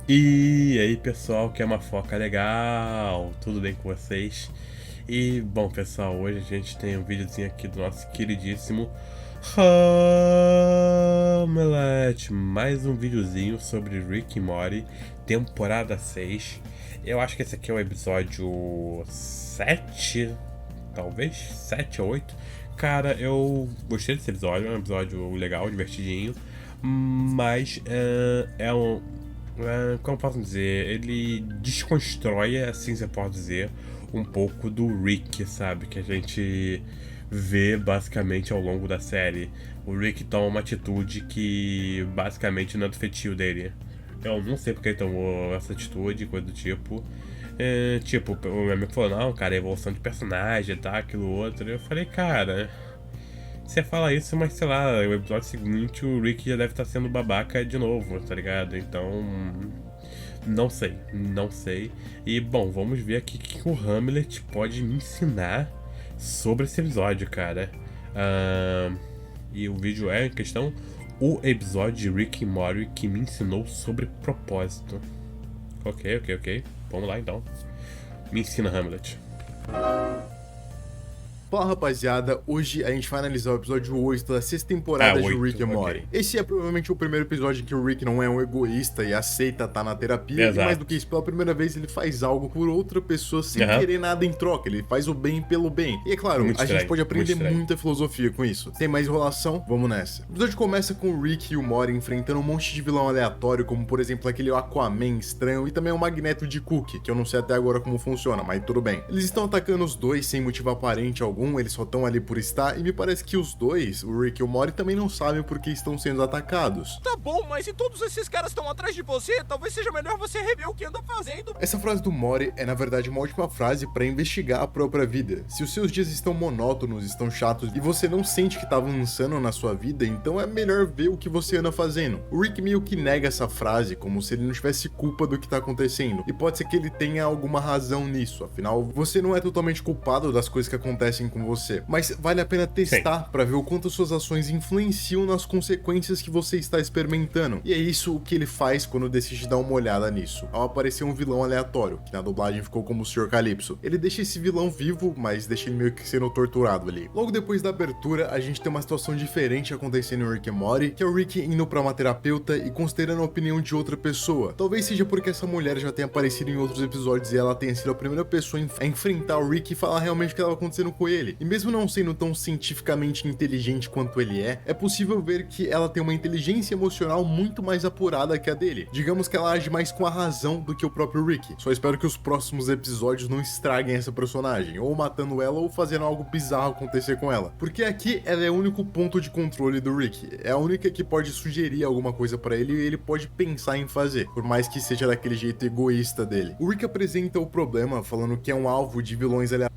E aí pessoal, que é uma foca legal, tudo bem com vocês? E bom pessoal, hoje a gente tem um videozinho aqui do nosso queridíssimo Hamlet, mais um videozinho sobre Rick e Morty, temporada 6. Eu acho que esse aqui é o episódio 7, talvez 7 ou 8. Cara, eu gostei desse episódio, é um episódio legal, divertidinho, mas como posso dizer, ele desconstrói, assim você pode dizer, um pouco do Rick, sabe? Que a gente vê basicamente ao longo da série. O Rick toma uma atitude que basicamente não é do feitio dele. Eu não sei porque ele tomou essa atitude, coisa do tipo. Tipo, o meu amigo falou, não, cara, é evolução de personagem, tá, aquilo outro. Eu falei, cara, você fala isso, mas sei lá, o episódio seguinte o Rick já deve estar sendo babaca de novo, tá ligado? Então, não sei, não sei. E bom, vamos ver aqui o que o Hamlet pode me ensinar sobre esse episódio, cara. E o vídeo é em questão o episódio de Rick e Morty que me ensinou sobre propósito. Ok. Vamos lá então. Me ensina, Hamlet. Fala rapaziada, hoje a gente vai analisar o episódio 8 da sexta temporada de 8, Rick and Morty. ok. Esse é provavelmente o primeiro episódio em que o Rick não é um egoísta e aceita estar na terapia. Exato. E mais do que isso, pela primeira vez ele faz algo por outra pessoa sem querer nada em troca. Ele faz o bem pelo bem. E é claro, Muito a gente estranho, pode muito aprender estranho. muita filosofia com isso. Tem mais enrolação? Vamos nessa. O episódio começa com o Rick e o Morty enfrentando um monte de vilão aleatório, como por exemplo aquele Aquaman estranho e também o Magneto de Cookie, que eu não sei até agora como funciona, mas tudo bem. Eles estão atacando os dois sem motivo aparente algum, eles só estão ali por estar, e me parece que os dois, o Rick e o Morty, também não sabem por que estão sendo atacados. Tá bom, mas se todos esses caras estão atrás de você, talvez seja melhor você rever o que anda fazendo. Essa frase do Morty é na verdade uma ótima frase para investigar a própria vida. Se os seus dias estão monótonos, estão chatos e você não sente que tá avançando na sua vida, então é melhor ver o que você anda fazendo. O Rick meio que nega essa frase como se ele não tivesse culpa do que tá acontecendo, e pode ser que ele tenha alguma razão nisso, afinal você não é totalmente culpado das coisas que acontecem com você, mas vale a pena testar para ver o quanto suas ações influenciam nas consequências que você está experimentando. E é isso o que ele faz quando decide dar uma olhada nisso. Ao aparecer um vilão aleatório, que na dublagem ficou como o Sr. Calypso, ele deixa esse vilão vivo, mas deixa ele meio que sendo torturado ali. Logo depois da abertura, a gente tem uma situação diferente acontecendo em Rick and Morty, que é o Rick indo para uma terapeuta e considerando a opinião de outra pessoa. Talvez seja porque essa mulher já tenha aparecido em outros episódios e ela tenha sido a primeira pessoa a enfrentar o Rick e falar realmente o que estava acontecendo com ele. E mesmo não sendo tão cientificamente inteligente quanto ele é possível ver que ela tem uma inteligência emocional muito mais apurada que a dele. Digamos que ela age mais com a razão do que o próprio Rick. Só espero que os próximos episódios não estraguem essa personagem, ou matando ela ou fazendo algo bizarro acontecer com ela. Porque aqui ela é o único ponto de controle do Rick. É a única que pode sugerir alguma coisa pra ele e ele pode pensar em fazer, por mais que seja daquele jeito egoísta dele. O Rick apresenta o problema falando que é um alvo de vilões aleatórios.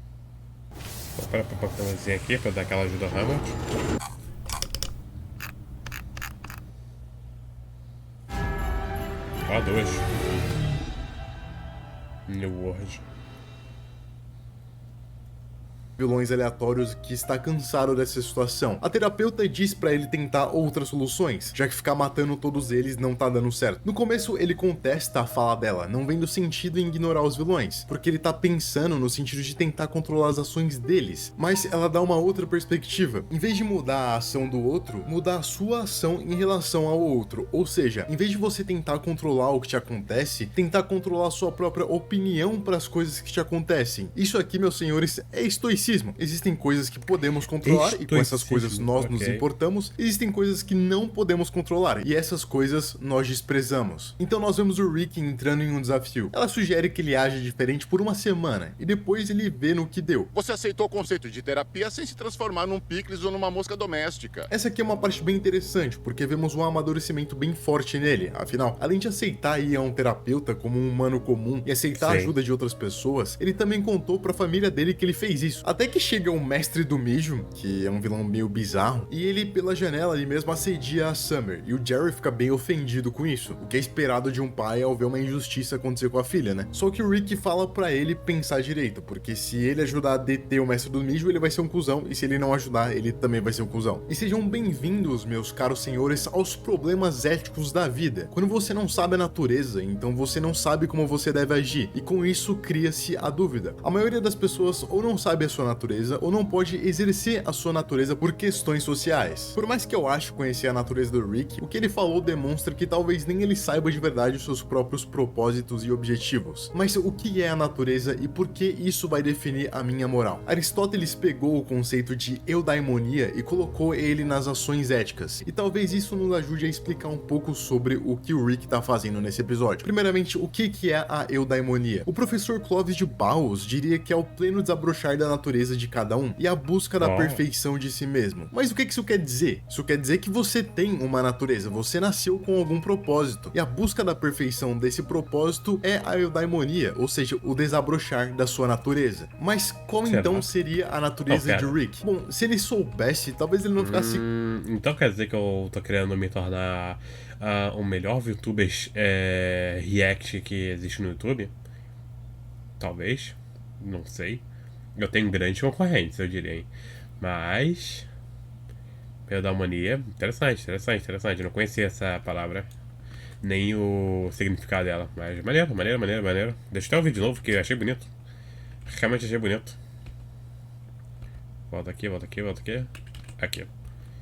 Vou parar pra papelzinho aqui pra dar aquela ajuda ao Hamlet. Ó, 2. New World. Vilões aleatórios que está cansado dessa situação. A terapeuta diz pra ele tentar outras soluções, já que ficar matando todos eles não tá dando certo. No começo ele contesta a fala dela, não vendo sentido em ignorar os vilões, porque ele tá pensando no sentido de tentar controlar as ações deles, mas ela dá uma outra perspectiva. Em vez de mudar a ação do outro, mudar a sua ação em relação ao outro, ou seja, em vez de você tentar controlar o que te acontece, tentar controlar a sua própria opinião para as coisas que te acontecem. Isso aqui, meus senhores, é estoicismo. Existem coisas que podemos controlar e com essas coisas nós nos importamos. Existem coisas que não podemos controlar e essas coisas nós desprezamos. Então nós vemos o Rick entrando em um desafio. Ela sugere que ele age diferente por uma semana e depois ele vê no que deu. Você aceitou o conceito de terapia sem se transformar num picles ou numa mosca doméstica. Essa aqui é uma parte bem interessante, porque vemos um amadurecimento bem forte nele. Afinal, além de aceitar ir a um terapeuta como um humano comum e aceitar a ajuda de outras pessoas, ele também contou pra família dele que ele fez isso. Até que chega o Mestre do Mijo, que é um vilão meio bizarro, e ele pela janela ali mesmo assedia a Summer, e o Jerry fica bem ofendido com isso, o que é esperado de um pai ao ver uma injustiça acontecer com a filha, né? Só que o Rick fala pra ele pensar direito, porque se ele ajudar a deter o Mestre do Mijo, ele vai ser um cuzão, e se ele não ajudar, ele também vai ser um cuzão. E sejam bem-vindos, meus caros senhores, aos problemas éticos da vida. Quando você não sabe a natureza, então você não sabe como você deve agir, e com isso cria-se a dúvida. A maioria das pessoas ou não sabe a sua natureza, ou não pode exercer a sua natureza por questões sociais. Por mais que eu ache conhecer a natureza do Rick, o que ele falou demonstra que talvez nem ele saiba de verdade os seus próprios propósitos e objetivos. Mas o que é a natureza e por que isso vai definir a minha moral? Aristóteles pegou o conceito de eudaimonia e colocou ele nas ações éticas, e talvez isso nos ajude a explicar um pouco sobre o que o Rick tá fazendo nesse episódio. Primeiramente, o que é a eudaimonia? O professor Clovis de Barros diria que é o pleno desabrochar da natureza de cada um e a busca da perfeição de si mesmo. Mas o que isso quer dizer? Isso quer dizer que você tem uma natureza, você nasceu com algum propósito, e a busca da perfeição desse propósito é a eudaimonia, ou seja, o desabrochar da sua natureza. Mas qual então seria a natureza de Rick? Bom, se ele soubesse, talvez ele não ficasse... Então quer dizer que eu tô querendo me tornar o melhor VTuber react que existe no YouTube? Talvez. Não sei. Eu tenho grandes concorrentes, eu diria, hein? Mas... eudaimonia, interessante. Eu não conhecia essa palavra. Nem o significado dela. Mas maneiro. Deixa eu até ouvir de novo, que eu achei bonito. Realmente achei bonito. Volta aqui. Aqui.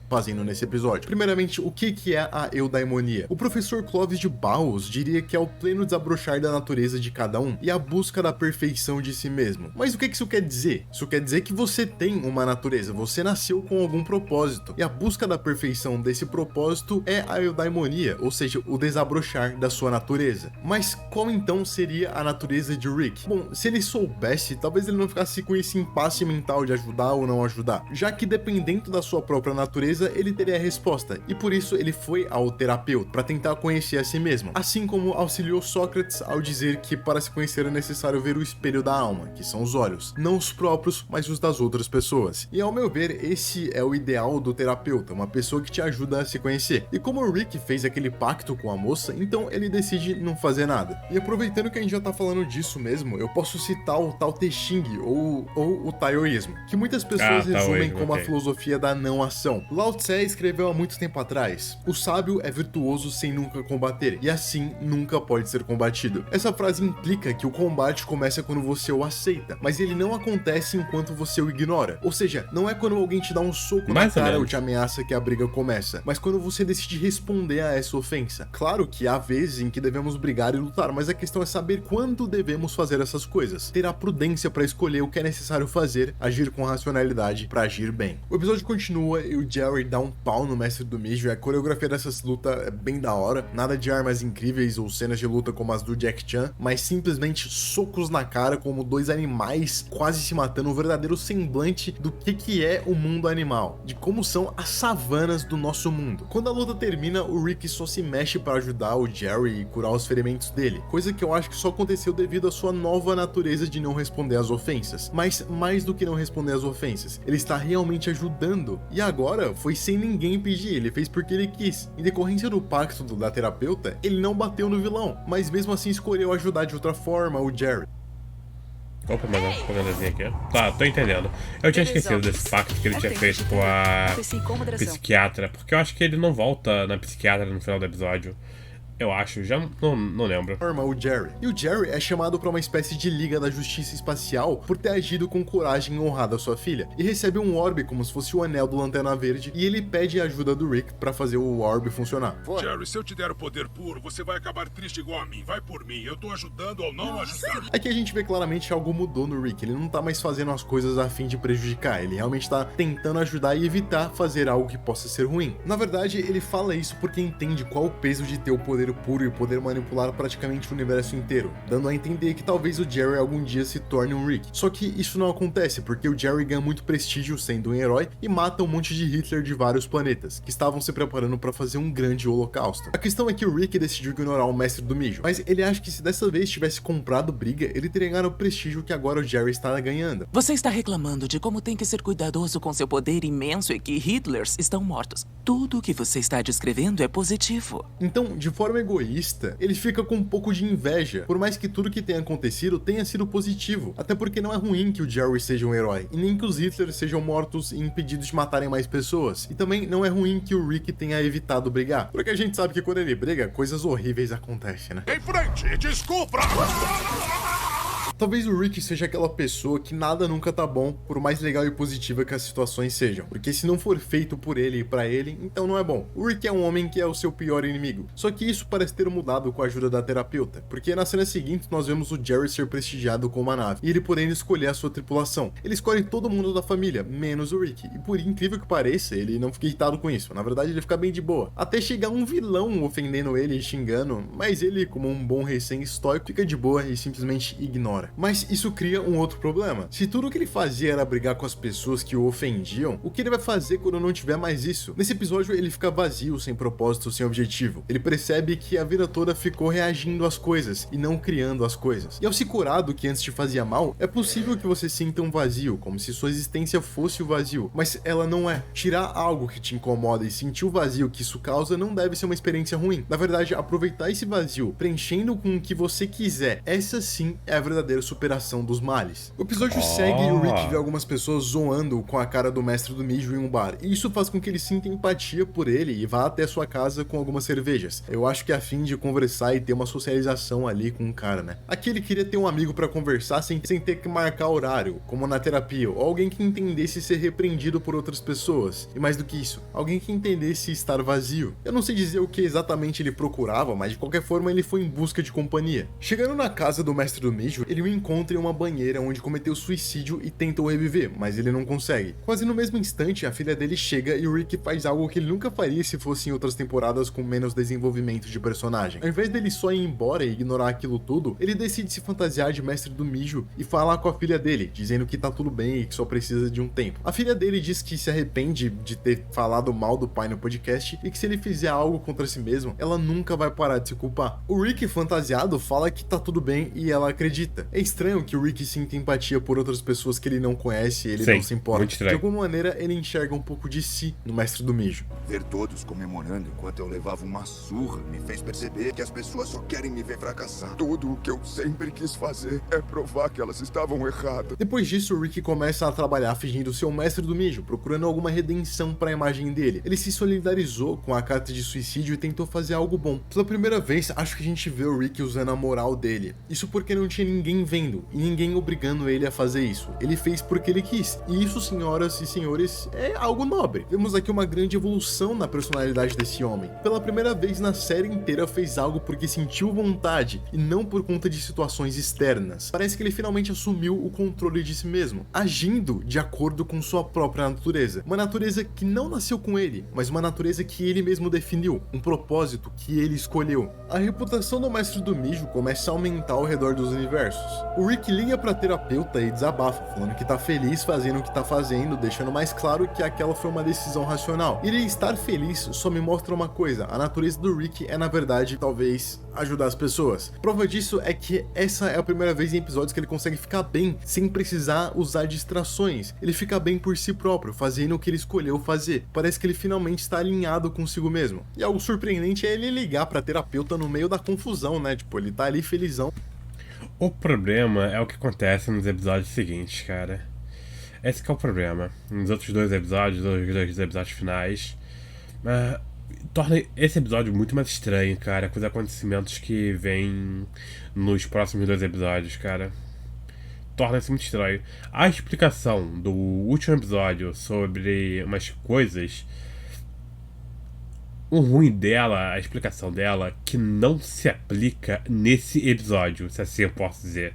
Fazendo nesse episódio. Primeiramente, o que é a eudaimonia? O professor Clovis de Barros diria que é o pleno desabrochar da natureza de cada um e a busca da perfeição de si mesmo. Mas o que isso quer dizer? Isso quer dizer que você tem uma natureza, você nasceu com algum propósito, e a busca da perfeição desse propósito é a eudaimonia, ou seja, o desabrochar da sua natureza. Mas qual então seria a natureza de Rick? Bom, se ele soubesse, talvez ele não ficasse com esse impasse mental de ajudar ou não ajudar, já que dependendo da sua própria natureza, ele teria a resposta, e por isso ele foi ao terapeuta, para tentar conhecer a si mesmo, assim como auxiliou Sócrates ao dizer que para se conhecer é necessário ver o espelho da alma, que são os olhos, não os próprios, mas os das outras pessoas. E ao meu ver, esse é o ideal do terapeuta, uma pessoa que te ajuda a se conhecer. E como o Rick fez aquele pacto com a moça, então ele decide não fazer nada. E aproveitando que a gente já tá falando disso mesmo, eu posso citar o Tao Te Ching, ou o taoísmo, que muitas pessoas resumem como a filosofia da não ação. Lao Tse escreveu há muito tempo atrás: o sábio é virtuoso sem nunca combater, e assim nunca pode ser combatido. Essa frase implica que o combate começa quando você o aceita, mas ele não acontece enquanto você o ignora. Ou seja, não é quando alguém te dá um soco na cara ou te ameaça que a briga começa, mas quando você decide responder a essa ofensa. Claro que há vezes em que devemos brigar e lutar, mas a questão é saber quando devemos fazer essas coisas, ter a prudência para escolher o que é necessário fazer, agir com racionalidade para agir bem. O episódio continua e o Jerry dá um pau no Mestre do Mijo. A coreografia dessas lutas é bem da hora, nada de armas incríveis ou cenas de luta como as do Jack Chan, mas simplesmente socos na cara como dois animais quase se matando, um verdadeiro semblante do que é o mundo animal, de como são as savanas do nosso mundo. Quando a luta termina, o Rick só se mexe para ajudar o Jerry e curar os ferimentos dele, coisa que eu acho que só aconteceu devido à sua nova natureza de não responder às ofensas. Mas mais do que não responder às ofensas, ele está realmente ajudando, e agora foi sem ninguém pedir, ele fez porque ele quis. Em decorrência do pacto da terapeuta, ele não bateu no vilão, mas mesmo assim escolheu ajudar de outra forma o Jerry. Opa, mais uma propagandazinha aqui. Tá, tô entendendo. Eu tinha esquecido desse pacto que ele tinha feito com a psiquiatra, porque eu acho que ele não volta na psiquiatra no final do episódio. Eu acho, já não lembro. O Jerry. E o Jerry é chamado para uma espécie de Liga da Justiça Espacial por ter agido com coragem e honrado a sua filha. E recebe um orbe como se fosse o anel do Lanterna Verde, e ele pede a ajuda do Rick para fazer o orbe funcionar. Jerry, se eu te der o poder puro, você vai acabar triste igual a mim. Vai por mim, eu tô ajudando ou não ajudar. Aqui a gente vê claramente que algo mudou no Rick. Ele não tá mais fazendo as coisas a fim de prejudicar, ele realmente tá tentando ajudar e evitar fazer algo que possa ser ruim. Na verdade, ele fala isso porque entende qual o peso de ter o poder poder puro e poder manipular praticamente o universo inteiro, dando a entender que talvez o Jerry algum dia se torne um Rick. Só que isso não acontece, porque o Jerry ganha muito prestígio sendo um herói e mata um monte de Hitler de vários planetas, que estavam se preparando para fazer um grande holocausto. A questão é que o Rick decidiu ignorar o mestre do mijo, mas ele acha que se dessa vez tivesse comprado briga, ele teria ganhado o prestígio que agora o Jerry está ganhando. Você está reclamando de como tem que ser cuidadoso com seu poder imenso e que Hitlers estão mortos. Tudo o que você está descrevendo é positivo. Então, de forma egoísta, ele fica com um pouco de inveja, por mais que tudo que tenha acontecido tenha sido positivo. Até porque não é ruim que o Jerry seja um herói, e nem que os Hitlers sejam mortos e impedidos de matarem mais pessoas. E também não é ruim que o Rick tenha evitado brigar, porque a gente sabe que quando ele briga, coisas horríveis acontecem, né? Em frente, descubra! Talvez o Rick seja aquela pessoa que nada nunca tá bom, por mais legal e positiva que as situações sejam. Porque se não for feito por ele e pra ele, então não é bom. O Rick é um homem que é o seu pior inimigo. Só que isso parece ter mudado com a ajuda da terapeuta. Porque na cena seguinte nós vemos o Jerry ser prestigiado com uma nave, e ele podendo escolher a sua tripulação. Ele escolhe todo mundo da família, menos o Rick. E por incrível que pareça, ele não fica irritado com isso. Na verdade ele fica bem de boa. Até chegar um vilão ofendendo ele e xingando, mas ele, como um bom recém-estoico, fica de boa e simplesmente ignora. Mas isso cria um outro problema. Se tudo que ele fazia era brigar com as pessoas que o ofendiam, o que ele vai fazer quando não tiver mais isso? Nesse episódio ele fica vazio, sem propósito, sem objetivo. Ele percebe que a vida toda ficou reagindo às coisas e não criando as coisas. E ao se curar do que antes te fazia mal, é possível que você sinta um vazio, como se sua existência fosse o vazio, mas ela não é. Tirar algo que te incomoda e sentir o vazio que isso causa não deve ser uma experiência ruim. Na verdade, aproveitar esse vazio, preenchendo com o que você quiser, essa sim é a verdadeira superação dos males. O episódio segue e o Rick vê algumas pessoas zoando com a cara do mestre do mijo em um bar, e isso faz com que ele sinta empatia por ele e vá até sua casa com algumas cervejas. Eu acho que é a fim de conversar e ter uma socialização ali com o cara, né? Aqui ele queria ter um amigo pra conversar sem ter que marcar horário, como na terapia, ou alguém que entendesse ser repreendido por outras pessoas. E mais do que isso, alguém que entendesse estar vazio. Eu não sei dizer o que exatamente ele procurava, mas de qualquer forma ele foi em busca de companhia. Chegando na casa do mestre do mijo, ele o encontra em uma banheira onde cometeu suicídio e tentou reviver, mas ele não consegue. Quase no mesmo instante, a filha dele chega e o Rick faz algo que ele nunca faria se fosse em outras temporadas com menos desenvolvimento de personagem. Ao invés dele só ir embora e ignorar aquilo tudo, ele decide se fantasiar de mestre do mijo e falar com a filha dele, dizendo que tá tudo bem e que só precisa de um tempo. A filha dele diz que se arrepende de ter falado mal do pai no podcast e que se ele fizer algo contra si mesmo, ela nunca vai parar de se culpar. O Rick fantasiado fala que tá tudo bem e ela acredita. É estranho que o Rick sinta empatia por outras pessoas que ele não conhece e ele não se importa. De alguma maneira, ele enxerga um pouco de si no mestre do mijo. Ver todos comemorando enquanto eu levava uma surra me fez perceber que as pessoas só querem me ver fracassar. Tudo o que eu sempre quis fazer é provar que elas estavam erradas. Depois disso, o Rick começa a trabalhar fingindo ser o mestre do mijo, procurando alguma redenção para a imagem dele. Ele se solidarizou com a carta de suicídio e tentou fazer algo bom. Pela primeira vez, acho que a gente vê o Rick usando a moral dele. Isso porque não tinha ninguém vendo e ninguém obrigando ele a fazer isso. Ele fez porque ele quis. E isso, senhoras e senhores, é algo nobre. Vemos aqui uma grande evolução na personalidade desse homem. Pela primeira vez na série inteira fez algo porque sentiu vontade e não por conta de situações externas. Parece que ele finalmente assumiu o controle de si mesmo, agindo de acordo com sua própria natureza. Uma natureza que não nasceu com ele, mas uma natureza que ele mesmo definiu, um propósito que ele escolheu. A reputação do mestre do mijo começa a aumentar ao redor dos universos. O Rick liga pra terapeuta e desabafa, falando que tá feliz fazendo o que tá fazendo, deixando mais claro que aquela foi uma decisão racional. E ele estar feliz só me mostra uma coisa: a natureza do Rick é, na verdade, talvez ajudar as pessoas. Prova disso é que essa é a primeira vez em episódios que ele consegue ficar bem, sem precisar usar distrações. Ele fica bem por si próprio, fazendo o que ele escolheu fazer. Parece que ele finalmente está alinhado consigo mesmo. E algo surpreendente é ele ligar pra terapeuta no meio da confusão, né? Tipo, ele tá ali felizão. O problema é o que acontece nos episódios seguintes, cara. Esse que é o problema. Nos outros dois episódios, os dois episódios finais, torna esse episódio muito mais estranho, cara, com os acontecimentos que vêm nos próximos dois episódios, cara. Torna-se muito estranho. A explicação do último episódio sobre umas coisas, o ruim dela, a explicação dela, que não se aplica nesse episódio, se assim eu posso dizer.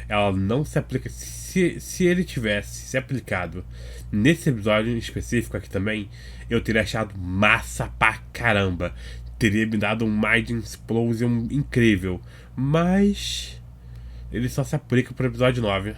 Ela não se aplica. Se ele tivesse se aplicado nesse episódio em específico aqui também, eu teria achado massa pra caramba. teria me dado um Mind Explosion incrível. Mas ele só se aplica pro episódio 9.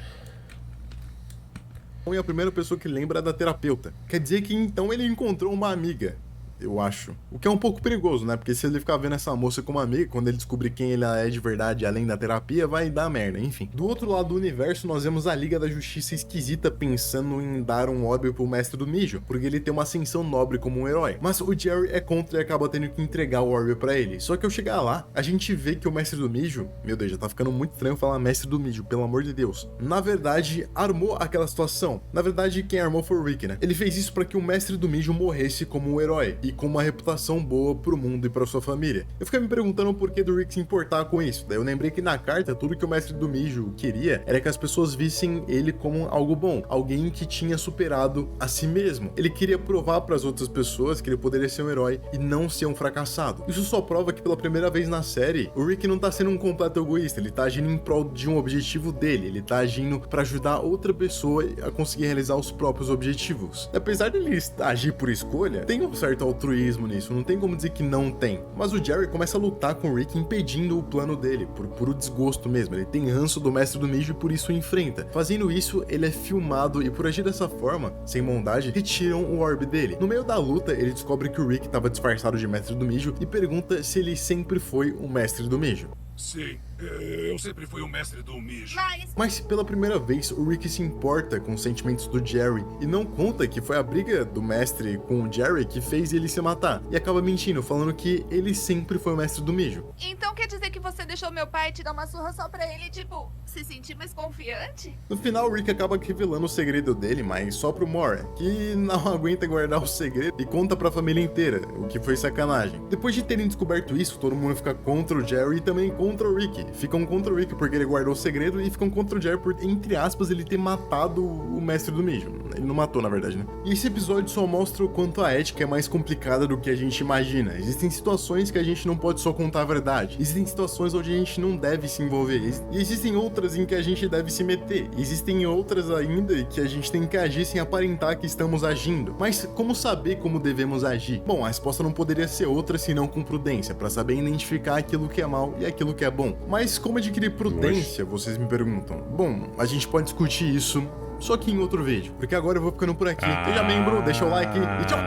E a primeira pessoa que lembra é da terapeuta. Quer dizer que então ele encontrou uma amiga. Eu acho. O que é um pouco perigoso, né? Porque se ele ficar vendo essa moça como amiga, quando ele descobrir quem ele é de verdade, além da terapia, vai dar merda, enfim. Do outro lado do universo, nós vemos a Liga da Justiça esquisita pensando em dar um orbe pro Mestre do Mijo, porque ele tem uma ascensão nobre como um herói. Mas o Jerry é contra e acaba tendo que entregar o orbe pra ele. Só que ao chegar lá, a gente vê que o Mestre do Mijo, meu Deus, já tá ficando muito estranho falar Mestre do Mijo, pelo amor de Deus, na verdade, armou aquela situação. Na verdade, quem armou foi o Rick, né? Ele fez isso pra que o Mestre do Mijo morresse como um herói e com uma reputação boa pro mundo e pra sua família. Eu fiquei me perguntando o porquê do Rick se importar com isso. Daí eu lembrei que na carta, tudo que o Mestre do Mijo queria era que as pessoas vissem ele como algo bom, alguém que tinha superado a si mesmo. Ele queria provar pras outras pessoas que ele poderia ser um herói e não ser um fracassado. Isso só prova que pela primeira vez na série, o Rick não tá sendo um completo egoísta, ele tá agindo em prol de um objetivo dele, ele tá agindo pra ajudar outra pessoa a conseguir realizar os próprios objetivos. Apesar dele agir por escolha, tem um certo altruísmo nisso, não tem como dizer que não tem. Mas o Jerry começa a lutar com o Rick impedindo o plano dele, por puro desgosto mesmo. Ele tem ranço do Mestre do Mijo e por isso o enfrenta. Fazendo isso, ele é filmado e por agir dessa forma, sem bondade, retiram o orbe dele. No meio da luta, ele descobre que o Rick estava disfarçado de Mestre do Mijo e pergunta se ele sempre foi o Mestre do Mijo. Sim, eu sempre fui o mestre do mijo. Mas pela primeira vez, o Rick se importa com os sentimentos do Jerry e não conta que foi a briga do mestre com o Jerry que fez ele se matar. E acaba mentindo, falando que ele sempre foi o Mestre do Mijo. Então quer dizer que você deixou meu pai te dar uma surra só pra ele, tipo, se sentir mais confiante? No final, o Rick acaba revelando o segredo dele, mas só pro Moore, que não aguenta guardar o segredo e conta pra família inteira, o que foi sacanagem. Depois de terem descoberto isso, todo mundo fica contra o Jerry e também contra o Rick. Ficam contra o Rick porque ele guardou o segredo e ficam contra o Jerry por, entre aspas, ele ter matado o Mestre do Mijo. Ele não matou, na verdade, né? E esse episódio só mostra o quanto a ética é mais complicada do que a gente imagina. Existem situações que a gente não pode só contar a verdade. Existem situações onde a gente não deve se envolver. E existem outras em que a gente deve se meter. Existem outras ainda que a gente tem que agir sem aparentar que estamos agindo. Mas como saber como devemos agir? Bom, a resposta não poderia ser outra senão com prudência, para saber identificar aquilo que é mal e aquilo que é bom. Mas como adquirir prudência, vocês me perguntam? Bom, a gente pode discutir isso só que em outro vídeo, porque agora eu vou ficando por aqui. Seja membro, deixa o like e tchau!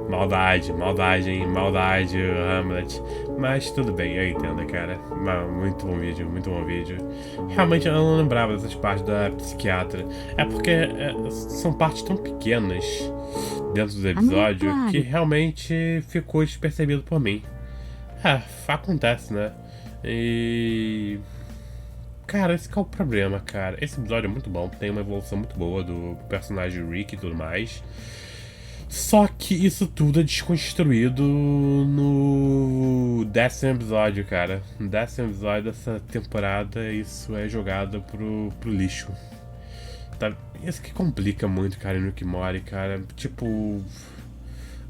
Maldade, Hamlet. Mas tudo bem, eu entendo, cara. Muito bom vídeo, muito bom vídeo. Realmente eu não lembrava dessas partes da psiquiatra. É porque são partes tão pequenas dentro do episódio que realmente ficou despercebido por mim. Acontece, né? E... cara, esse que é o problema, cara. Esse episódio é muito bom, tem uma evolução muito boa do personagem Rick e tudo mais. Só que isso tudo é desconstruído no 10º episódio, cara. No 10º episódio dessa temporada, isso é jogado pro lixo. Tá? Isso que complica muito, cara, no Rick and Morty, cara. Tipo...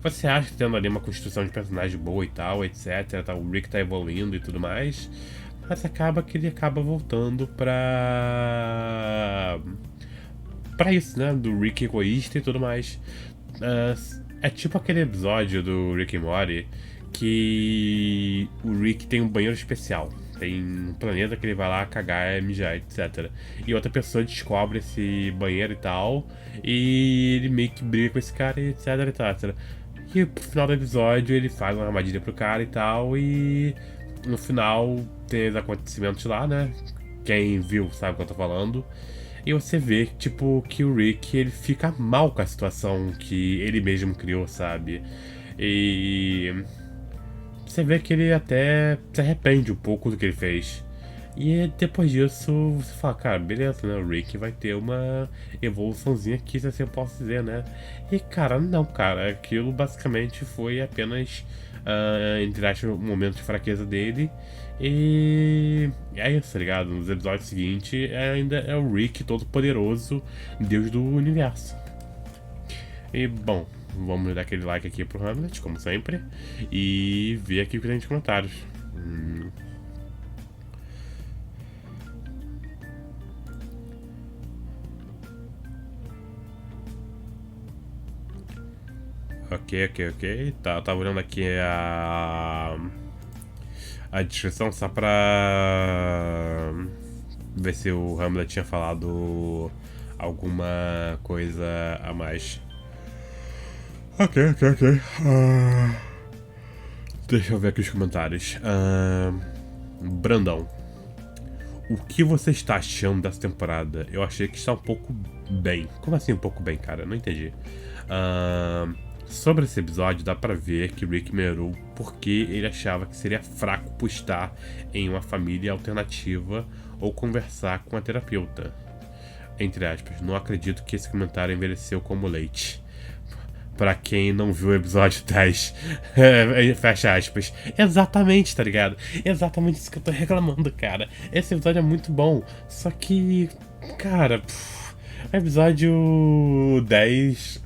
você acha que tendo ali uma construção de personagem boa e tal, etc, tá? O Rick tá evoluindo e tudo mais, mas acaba que ele acaba voltando pra isso, né? Do Rick egoísta e tudo mais. É tipo aquele episódio do Rick and Morty que o Rick tem um banheiro especial. Tem um planeta que ele vai lá cagar, mijar, etc. E outra pessoa descobre esse banheiro e tal, e ele meio que briga com esse cara, etc, etc. E no final do episódio ele faz uma armadilha pro cara e tal, e no final tem os acontecimentos lá, né? Quem viu sabe o que eu tô falando. E você vê, tipo, que o Rick, ele fica mal com a situação que ele mesmo criou, sabe? E você vê que ele até se arrepende um pouco do que ele fez. E depois disso, você fala, cara, beleza, né? O Rick vai ter uma evoluçãozinha aqui, se assim eu posso dizer, né? E, cara, não, cara. Aquilo basicamente foi apenas, entre aspas, um momento de fraqueza dele. E é isso, tá ligado? Nos episódios seguintes, ainda é o Rick todo poderoso, Deus do universo. E, bom, vamos dar aquele like aqui pro Hamlet, como sempre. E ver aqui o que tem de comentários. Ok. Tá, eu tava olhando aqui a descrição só pra ver se o Hamlet tinha falado alguma coisa a mais. Ok. Deixa eu ver aqui os comentários. Brandão, o que você está achando dessa temporada? Eu achei que está um pouco bem. Como assim um pouco bem, cara? Não entendi. Sobre esse episódio, dá pra ver que Rick melhorou porque ele achava que seria fraco por estar em uma família alternativa ou conversar com a terapeuta. Entre aspas, não acredito que esse comentário envelheceu como leite. Pra quem não viu o episódio 10, fecha aspas. Exatamente, tá ligado? Exatamente isso que eu tô reclamando, cara. Esse episódio é muito bom, só que, cara, o episódio 10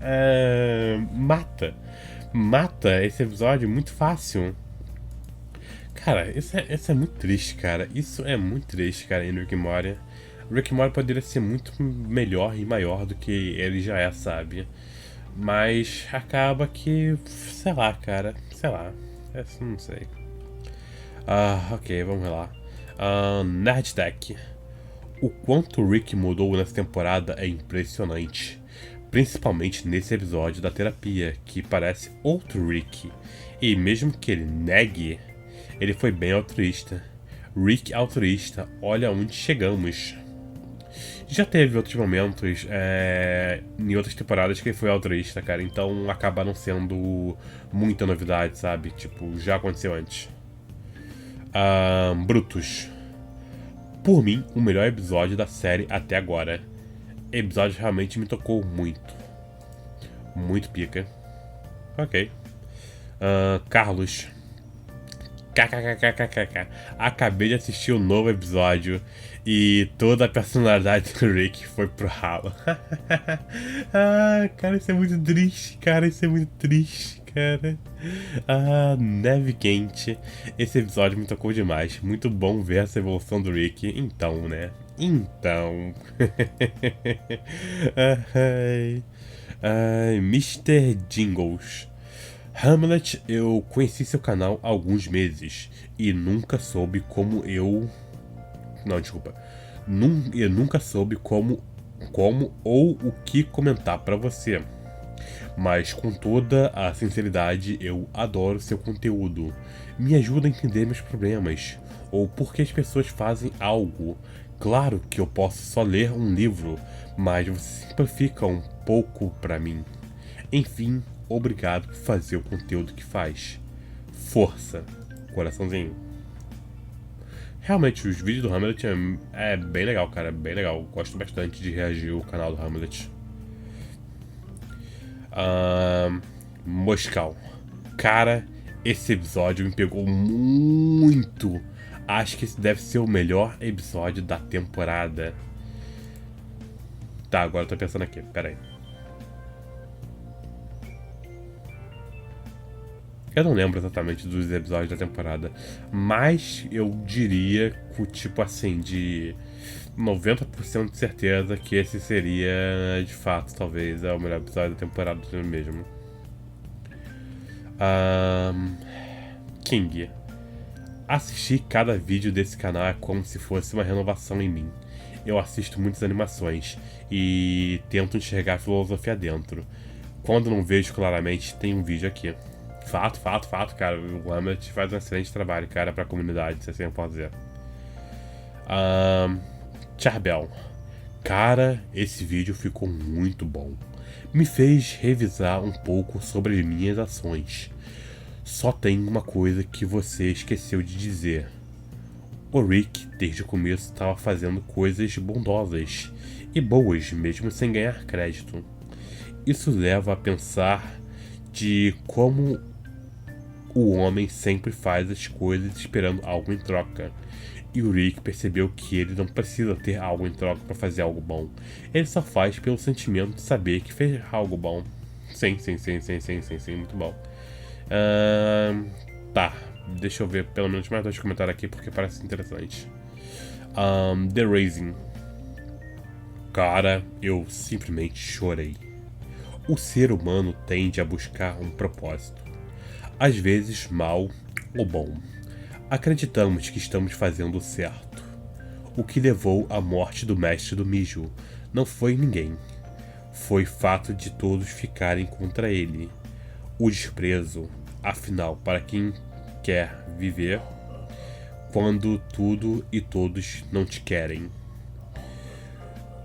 mata esse episódio muito fácil. Cara, isso é muito triste, cara. Isso é muito triste, cara, em Rick and Morty. Rick and Morty poderia ser muito melhor e maior do que ele já é, sabe? Mas acaba que, sei lá, cara. Sei lá. Eu não sei. Ok, vamos lá. Nerdtech. O quanto o Rick mudou nessa temporada é impressionante. Principalmente nesse episódio da terapia, que parece outro Rick. E mesmo que ele negue, ele foi bem altruísta. Rick altruísta, olha onde chegamos. Já teve outros momentos em outras temporadas que ele foi altruísta, cara. Então acaba não sendo muita novidade, sabe? Tipo, já aconteceu antes. Brutus. Por mim, o melhor episódio da série até agora. O episódio realmente me tocou muito. Muito pica. Ok. Carlos. KKKKKK. Acabei de assistir o novo episódio e toda a personalidade do Rick foi pro ralo. Cara, isso é muito triste, cara. Isso é muito triste, cara. Neve quente. Esse episódio me tocou demais. Muito bom ver essa evolução do Rick. Então, né? Mr. Jingles. Hamlet, eu conheci seu canal há alguns meses e nunca soube como eu nunca soube como ou o que comentar pra você. Mas com toda a sinceridade, eu adoro seu conteúdo. Me ajuda a entender meus problemas ou por que as pessoas fazem algo. Claro que eu posso só ler um livro, mas você simplifica um pouco pra mim. Enfim, obrigado por fazer o conteúdo que faz. Força. Coraçãozinho. Realmente, os vídeos do Hamlet é bem legal, cara. Bem legal. Gosto bastante de reagir ao canal do Hamlet. Moscal. Cara, esse episódio me pegou muito. Acho que esse deve ser o melhor episódio da temporada. Tá, agora eu tô pensando aqui. Pera aí. Eu não lembro exatamente dos episódios da temporada, mas eu diria que, tipo assim, de 90% de certeza que esse seria, de fato, talvez, o melhor episódio da temporada mesmo. King. Assistir cada vídeo desse canal é como se fosse uma renovação em mim. Eu assisto muitas animações e tento enxergar a filosofia dentro. Quando não vejo claramente, tem um vídeo aqui. Fato, cara. O Hamlet faz um excelente trabalho, cara, pra comunidade, se assim eu posso dizer. Charbel. Cara, esse vídeo ficou muito bom. Me fez revisar um pouco sobre as minhas ações. Só tem uma coisa que você esqueceu de dizer. O Rick, desde o começo, estava fazendo coisas bondosas e boas, mesmo sem ganhar crédito. Isso leva a pensar de como o homem sempre faz as coisas esperando algo em troca. E o Rick percebeu que ele não precisa ter algo em troca para fazer algo bom. Ele só faz pelo sentimento de saber que fez algo bom. Sim, muito bom. Tá, deixa eu ver pelo menos mais 2 comentários aqui porque parece interessante. The Raising. Cara, eu simplesmente chorei. O ser humano tende a buscar um propósito, às vezes mal ou bom. Acreditamos que estamos fazendo o certo. O que levou à morte do mestre do mijo não foi ninguém. Foi fato de todos ficarem contra ele. O desprezo, afinal, para quem quer viver, quando tudo e todos não te querem.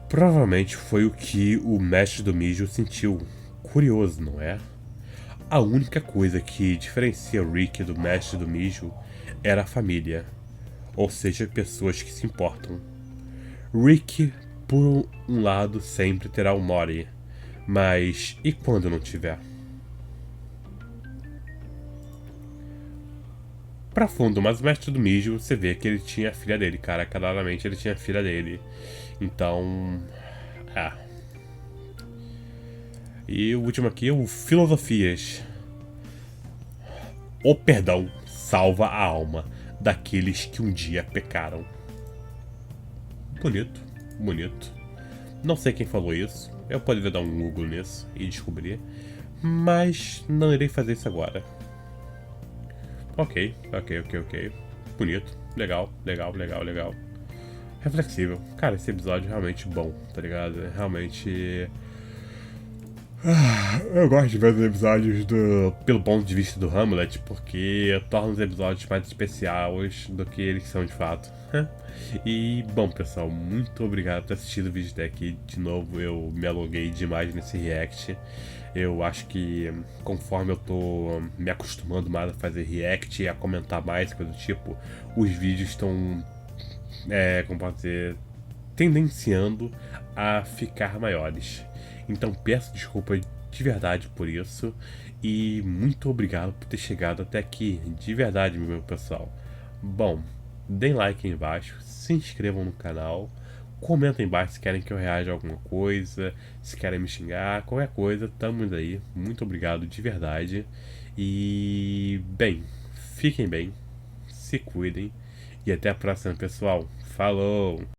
Provavelmente foi o que o mestre do mijo sentiu. Curioso, não é? A única coisa que diferencia Rick do mestre do mijo era a família, ou seja, pessoas que se importam. Rick, por um lado, sempre terá o Mori, mas e quando não tiver? Pra fundo, mas o mestre do mijo, você vê que ele tinha a filha dele, cara. Claramente ele tinha a filha dele. Então. E o último aqui é o Filosofias. O perdão salva a alma daqueles que um dia pecaram. Bonito, bonito. Não sei quem falou isso. Eu poderia dar um Google nisso e descobrir. Mas não irei fazer isso agora. Ok. Bonito. Legal. Reflexível. Cara, esse episódio é realmente bom, tá ligado? É realmente... Eu gosto de ver os episódios pelo ponto de vista do Hamlet, porque torna os episódios mais especiais do que eles são de fato. E, bom, pessoal, muito obrigado por ter assistido o vídeo até aqui. De novo, eu me alonguei demais nesse react. Eu acho que conforme eu tô me acostumando mais a fazer react e a comentar mais, coisa do tipo, os vídeos estão, como pode dizer, tendenciando a ficar maiores. Então peço desculpa de verdade por isso e muito obrigado por ter chegado até aqui, de verdade, meu pessoal. Bom, deem like aí embaixo, se inscrevam no canal, comentem embaixo se querem que eu reaja a alguma coisa, se querem me xingar, qualquer coisa, tamo aí. Muito obrigado de verdade e, bem, fiquem bem, se cuidem e até a próxima, pessoal. Falou!